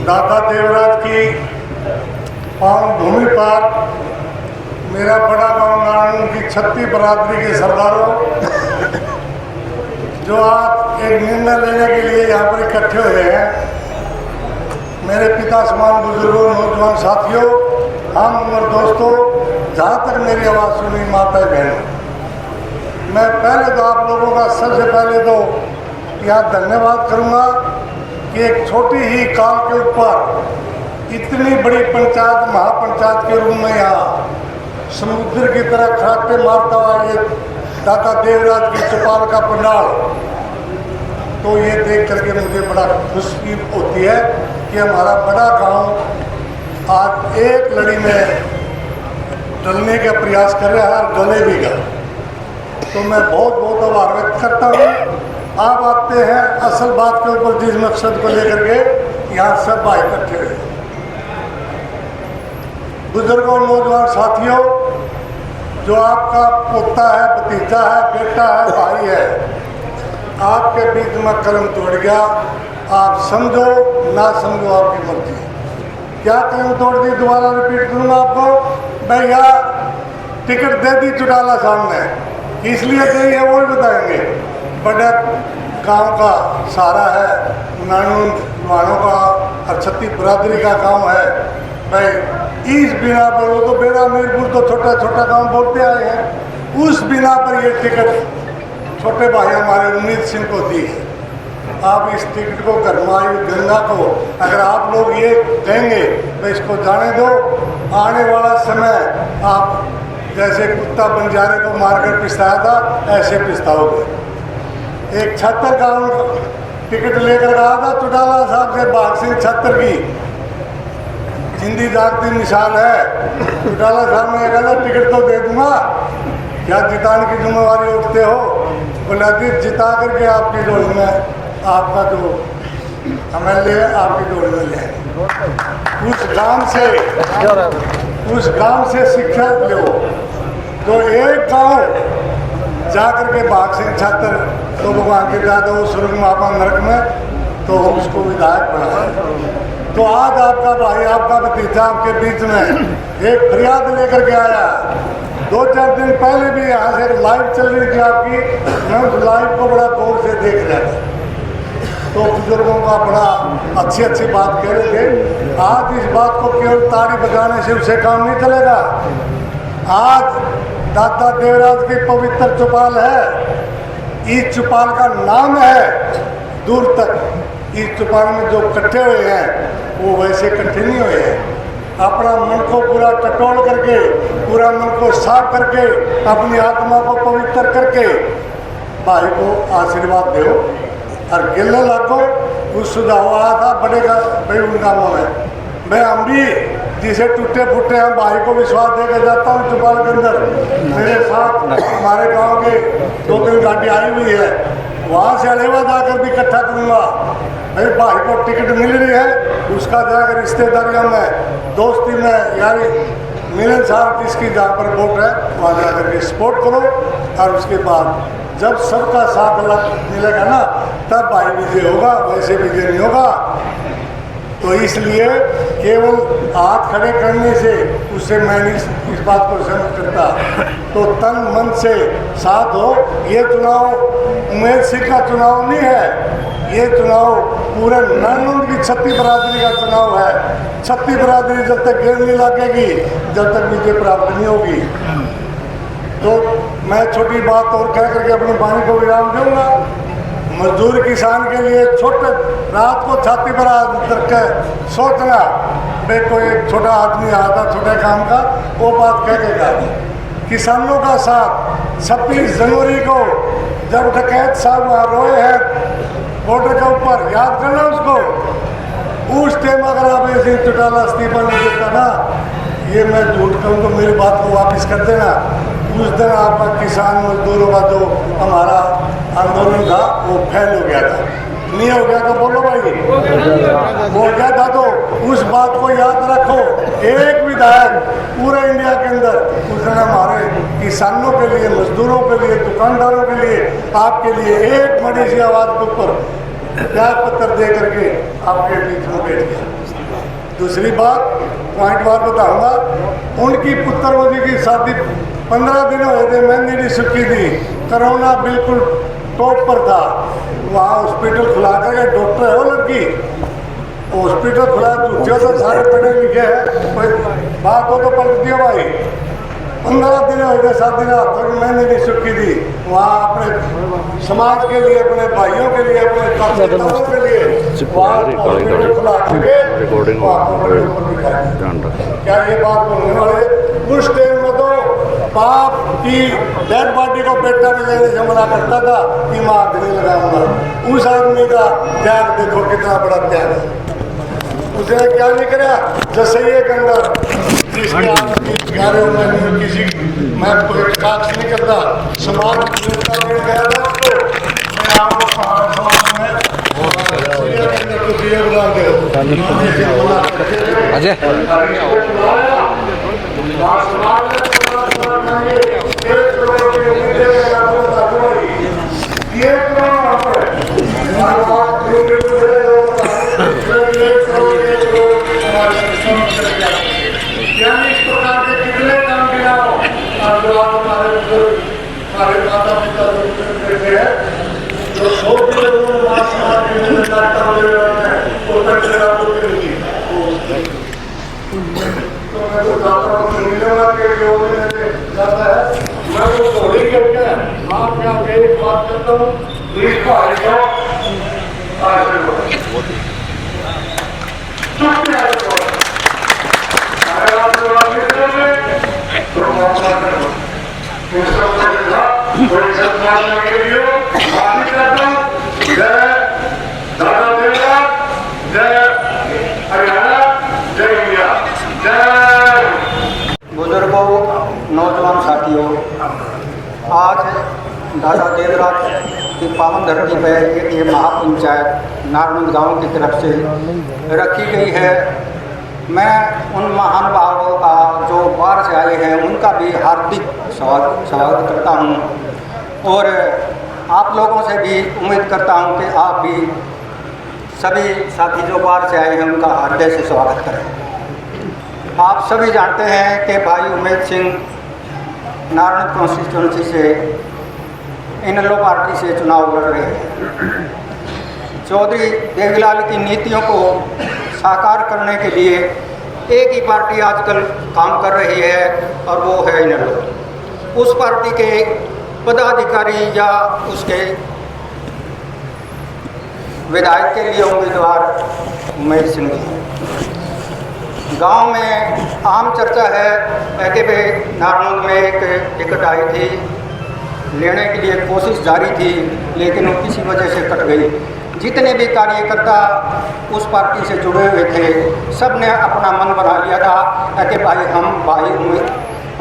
दादा देवराज की पावन भूमि पर मेरा बड़ा गांव नारायण की 36 बरादरी के सरदारों जो आज एक निर्णय लेने के लिए यहाँ पर इकट्ठे हुए हैं, मेरे पिता समान बुजुर्गों, नौजवान साथियों, हम और दोस्तों, जहाँ तक मेरी आवाज़ सुनी माता बहनों, मैं पहले तो आप लोगों का सबसे पहले तो यहाँ धन्यवाद करूँगा कि एक छोटी ही काल के ऊपर इतनी बड़ी पंचायत, महापंचायत के रूप में यहाँ समुद्र की तरह खराटे मारता हुआ ये दादा देवराज की चौपाल का पंडाल, तो ये देख करके मुझे बड़ा खुशी होती है कि हमारा बड़ा गांव आज एक लड़ी में डलने का प्रयास कर रहा है और डले भी गया। तो मैं बहुत बहुत आभार व्यक्त करता हूँ। आप आते हैं असल बात के ऊपर, जिस मकसद को लेकर के यहाँ सब भाई इकट्ठे हुए। बुजुर्गों, नौजवान साथियों, जो आपका पोता है, भतीजा है, बेटा है, भाई है, आपके बीच में कलम तोड़ गया, आप समझो ना समझो आपकी मर्जी। क्या कलम तोड़ दी, दोबारा रिपीट करूँगा आपको। भैया टिकट दे दी चौटाला साहब ने, इसलिए दी है वो ही बताएंगे। बड़ा गांव का सारा है, नानों का और 36 बरादरी का गांव है भाई। इस बिना पर, वो तो बेड़ा मीरपुर तो छोटा छोटा गांव बोलते आए हैं, उस बिना पर ये टिकट छोटे भाई हमारे उम्मीद सिंह को दी है। आप इस टिकट को गरमाई गंगा को अगर आप लोग ये कहेंगे तो इसको जाने दो, आने वाला समय आप जैसे कुत्ता बंजारे को मारकर पिसताया था ऐसे पिसताओगे। एक छत्तर गांव टिकट लेकर आया था चौटाला साहब से, भाग सिंह छत्तर की जिंदी जागती मिसाल है। चौटाला साहब ने कहा टिकट तो दे दूंगा, क्या जिताने की जिम्मेवारी उठते हो? बोला जी जिता करके आपकी डोली में आपका जो MLA आपकी डोली में ले। उस गांव से शिक्षा लो। तो एक गांव जाकर के भाग सिंह छात्र तो भगवान के दादा वो स्वर्ग में आपा नरक में, तो उसको विधायक बना। तो आज आपका भाई, आपका भतीजा आपके बीच में एक फरियाद लेकर के आया। 2-4 दिन पहले भी यहाँ से लाइव चल रही थी आपकी, मैं उस लाइव को बड़ा गौर से देख रहा था। तो बुजुर्गों का बड़ा अच्छी बात कह रहे थे। आज इस बात को केवल ताड़ी बजाने से उसे काम नहीं चलेगा। आज दादा देवराज की पवित्र चौपाल है, इस चौपाल का नाम है दूर तक। इस चौपाल में जो इकट्ठे हुए हैं वो वैसे इकट्ठे नहीं हुए हैं। अपना मन को पूरा टटोल करके, पूरा मन को साफ करके, अपनी आत्मा को पवित्र करके भाई को आशीर्वाद दो और गिलने लगो। कुछ सुझाव आया था बड़े का भाई उन कामों में, मैं हम भी जिसे टूटे फूटे हैं भाई को विश्वास देकर जाता हूँ चौपाल के अंदर। मेरे साथ हमारे गांव के 2-3 गाड़ी आई हुई है, वहाँ से अलेवा जाकर भी इकट्ठा करूँगा। भाई को टिकट मिल रही है, उसका जाकर रिश्तेदारियों में, दोस्ती में, यानी मिलन साहब जिसकी जहाँ पर वोट है वहाँ जाकर के सपोर्ट करो। और उसके बाद जब सबका साथ मिलेगा ना, तब भाई विजय होगा, वैसे विजय नहीं होगा। तो इसलिए केवल हाथ खड़े करने से उससे मैं इस बात को समझ करता। तो तन मन से साथ हो। ये चुनाव उमेद सिंह का चुनाव नहीं है, ये चुनाव पूरे नानून की 36 बरादरी का चुनाव है। 36 बरादरी जब तक गेंद नहीं लगेगी, जब तक विजय प्राप्त नहीं होगी। तो मैं छोटी बात और कह करके अपनी वाणी को विराम दूंगा। मजदूर किसान के लिए छोटे रात को छाती पर रख के सोचना, भाई कोई एक छोटा आदमी आता छोटे काम का, वो बात कह के जाती। किसानों का साथ 26 जनवरी को जब डकैत साहब वहाँ रोए हैं बॉर्डर के ऊपर, याद करना उसको। उस टाइम अगर आप ऐसे चौटाला इस्तीफा नहीं देता ना, ये मैं झूठ कहूँ तो मेरी बात को वापस कर देना। उस दिन आपका किसान मजदूरों का जो हमारा आंदोलन था वो फैल हो गया था। नहीं हो गया तो बोलो भाई, हो गया था। तो उस बात को याद रखो। एक विधायक पूरे इंडिया के अंदर उसने हमारे किसानों के लिए, मजदूरों के लिए, दुकानदारों के लिए, आपके लिए एक बड़ी सी आवाज़ के ऊपर त्याग पत्र दे करके आपके बीच में बैठ गया। दूसरी बात पॉइंट बात बताऊंगा, उनकी पुत्रवधू की शादी 15 दिन हुए थे, मेहंदी नहीं सूखी थी, कोरोना बिल्कुल टॉप पर था। वहाँ हॉस्पिटल खुला कर डॉक्टर है वो लड़की, हॉस्पिटल खुला दूसरे तो सारे पढ़े लिखे हैं, कोई बात हो तो पलट दिया भाई। 15 दिन हो गए, 7 दिन हाथों की मैंने नहीं सूखी थी। वहाँ अपने समाज के लिए, अपने भाइयों के लिए, अपने कार्यकर्ताओं के लिए क्या ये बात बोलने वाले। उस टाइम में तो बाप की डेड बॉडी को बेटा भी लेने से मना करता था कि मैं हाथ नहीं लगाऊंगा। उस आदमी का त्याग देखो कितना बड़ा त्याग है। उसने क्या नहीं करा, जैसे ये अंदर किसी मैं कोई काक्ष नहीं करता, समाज में गया था उसको, मैं आपको समाज में कुछ योगदान दे अजय इस प्रकार के कितने काम किया हो जो हमारे माता पिता देते हैं, जो मैं वो थोड़ी करके आप क्या एक बात करता हूँ, इस भाई को बुजुर्गों, नौजवान साथियों, आज दादा देवराज की पावन धरती पर ये महापंचायत नारायण गांव की तरफ से रखी गई है। मैं उन महानुभावों का जो बाहर से आए हैं उनका भी हार्दिक स्वागत करता हूं और आप लोगों से भी उम्मीद करता हूं कि आप भी सभी साथी जो बाहर से आए हैं उनका हृदय से स्वागत करें। आप सभी जानते हैं कि भाई उमेद सिंह नारायण कॉन्स्टिट्यूंसी से इनेलो पार्टी से चुनाव लड़ रहे हैं। चौधरी देवीलाल की नीतियों को साकार करने के लिए एक ही पार्टी आजकल काम कर रही है और वो है इनेलो। उस पार्टी के पदाधिकारी या उसके विधायक के लिए उम्मीदवार उमेद सिंह जी। गांव में आम चर्चा है कि वे नारायण में एक टिकट आई थी, लेने के लिए कोशिश जारी थी, लेकिन वो किसी वजह से कट गई। जितने भी कार्यकर्ता उस पार्टी से जुड़े हुए थे, सब ने अपना मन बना लिया था कि भाई हम भाई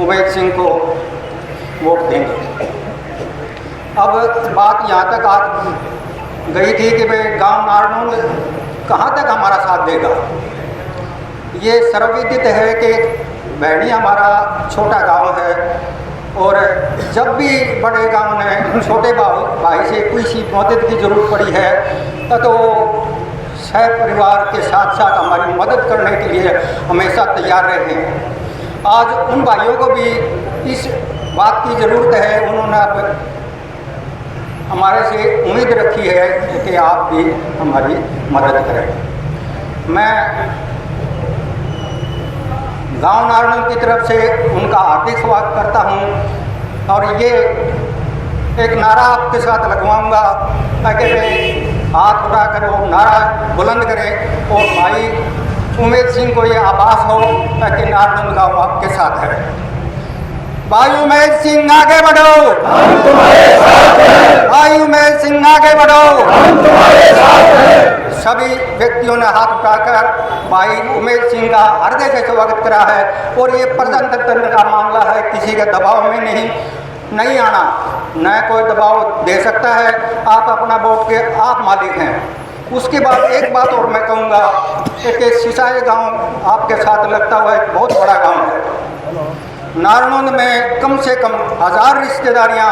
उमेद सिंह को वोट देंगे। अब बात यहाँ तक आ गई थी कि भाई गांव नारायण कहाँ तक हमारा साथ देगा। ये सर्वविदित है कि बैणी हमारा छोटा गांव है और जब भी बड़े गांव ने छोटे भाई से कोई सी मदद की ज़रूरत पड़ी है तो सह परिवार के साथ साथ हमारी मदद करने के लिए हमेशा तैयार रहे हैं। आज उन भाइयों को भी इस बात की ज़रूरत है, उन्होंने अब हमारे से उम्मीद रखी है कि आप भी हमारी मदद करें। मैं गांव नारायण की तरफ से उनका हार्दिक स्वागत करता हूं और ये एक नारा आपके साथ लगवाऊंगा ताकि वे हाथ उठा कर वो नारा बुलंद करें और भाई उमेद सिंह को ये आभास हो ताकि नारायण गांव आपके साथ है। भाई उमेद सिंह आगे बढ़ो, हम तुम्हारे साथ हैं। भाई उमेद सिंह आगे बढ़ो, हम तुम्हारे साथ हैं। सभी व्यक्तियों ने हाथ उठाकर भाई उमेद सिंह का हृदय से स्वागत करा है और ये प्रजातंत्र का मामला है, किसी के दबाव में नहीं आना, न कोई दबाव दे सकता है। आप अपना वोट के आप मालिक हैं। उसके बाद एक बात और मैं कहूँगा कि सिसाई गांव आपके साथ लगता हुआ एक बहुत बड़ा गांव है। नारायण में कम से कम 1000 रिश्तेदारियाँ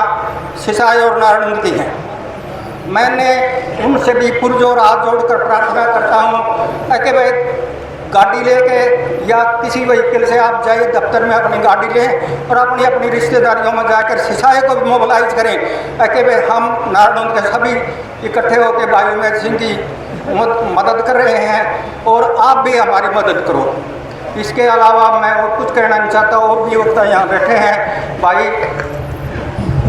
सिसाई और नारायण की हैं मैंने उनसे भी पुरजोर हाथ जोड़कर प्रार्थना करता हूँ कि भाई गाड़ी लेके या किसी व्हीकल से आप जाइए दफ्तर में अपनी गाड़ी लें और अपनी अपनी रिश्तेदारियों में जाकर सिसाए को भी मोबिलाइज करें कि भाई हम नारनौंद के सभी इकट्ठे होकर भाई उमेश सिंह की मदद कर रहे हैं और आप भी हमारी मदद करो। इसके अलावा मैं और कुछ कहना नहीं चाहता। और भी वक्ता यहाँ बैठे हैं भाई,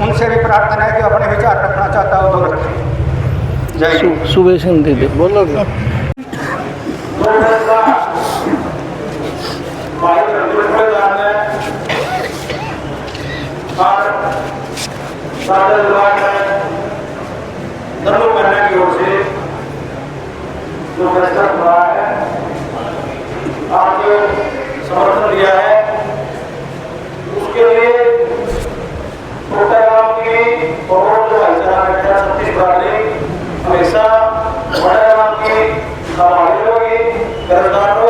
उनसे भी प्रार्थना है कि अपने विचार रखना चाहता हो तो रखें। जय हिंद। सुबह से दे दे बोलो धर्म करने की ओर से जो फैसला हुआ है, आज जो समर्थन दिया है, उसके लिए कोटागांव की बहुत भाईचारा छत्तीसगढ़ ने हमेशा बड़े गांव की हमारे लोग कर्जदारों